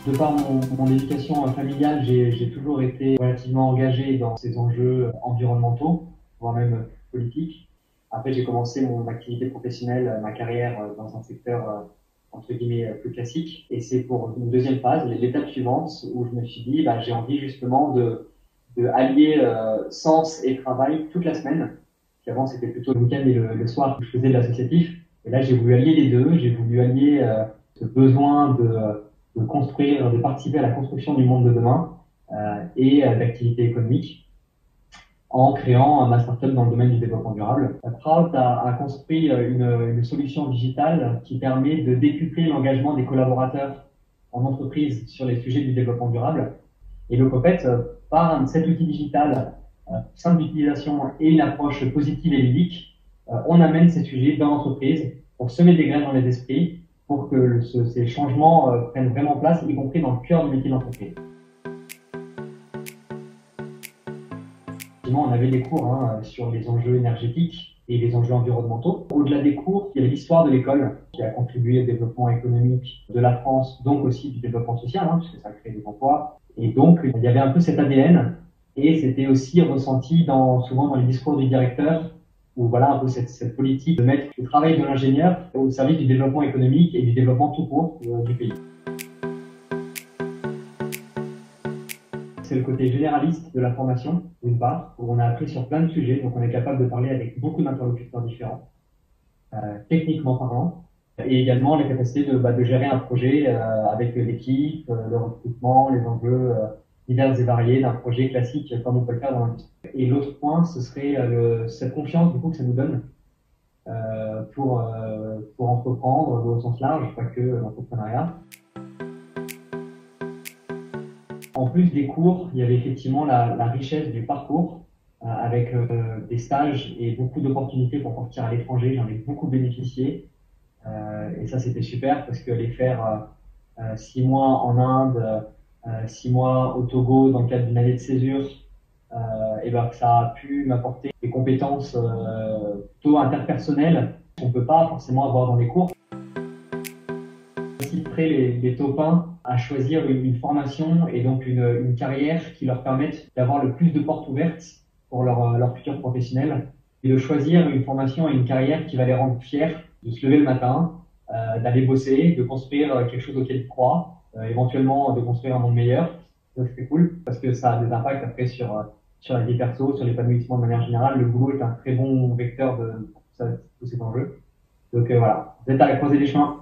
De par mon éducation familiale, j'ai toujours été relativement engagé dans ces enjeux environnementaux, voire même politiques. Après, j'ai commencé mon activité professionnelle, ma carrière dans un secteur entre guillemets plus classique. Et c'est pour une deuxième phase, l'étape suivante, où je me suis dit, bah, j'ai envie justement de allier sens et travail toute la semaine. Avant, c'était plutôt le week-end et le soir que je faisais de l'associatif. Et là, j'ai voulu allier les deux. J'ai voulu allier ce besoin de construire, de participer à la construction du monde de demain et d'activités économiques en créant ma startup dans le domaine du développement durable. Prout a construit une solution digitale qui permet de décupler l'engagement des collaborateurs en entreprise sur les sujets du développement durable. Et donc, en fait, par cet outil digital, simple d'utilisation et une approche positive et ludique, on amène ces sujets dans l'entreprise pour semer des graines dans les esprits pour que ces changements prennent vraiment place, y compris dans le cœur du métier d'entreprise. On avait des cours sur les enjeux énergétiques et les enjeux environnementaux. Au-delà des cours, il y avait l'histoire de l'école qui a contribué au développement économique de la France, donc aussi du développement social, puisque ça crée des emplois. Et donc, il y avait un peu cet ADN et c'était aussi ressenti souvent dans les discours du directeur où voilà un peu cette politique de mettre le travail de l'ingénieur au service du développement économique et du développement tout court du pays. C'est le côté généraliste de la formation, d'une part, où on a appris sur plein de sujets, donc on est capable de parler avec beaucoup d'interlocuteurs différents, techniquement parlant, et également la capacité de gérer un projet avec l'équipe, le recrutement, les enjeux divers et variés d'un projet classique comme on peut le faire dans l'industrie. Et l'autre point, ce serait cette confiance du coup que ça nous donne pour entreprendre au sens large, pas que l'entrepreneuriat. En plus des cours, il y avait effectivement la richesse du parcours avec des stages et beaucoup d'opportunités pour partir à l'étranger. J'en ai beaucoup bénéficié et ça c'était super parce que les faire 6 mois en Inde, 6 mois au Togo dans le cadre d'une année de césure, et ben ça a pu m'apporter des compétences plutôt interpersonnelles qu'on peut pas forcément avoir dans les cours. Près les taupins à choisir une formation et donc une carrière qui leur permette d'avoir le plus de portes ouvertes pour leur futur professionnel et de choisir une formation et une carrière qui va les rendre fiers de se lever le matin, d'aller bosser, de construire quelque chose auquel ils croient, éventuellement de construire un monde meilleur. Ça, c'est cool parce que ça a des impacts après sur la vie perso, sur l'épanouissement de manière générale. Le boulot est un très bon vecteur de tous ces enjeux. Donc voilà, vous êtes à la croisée des chemins.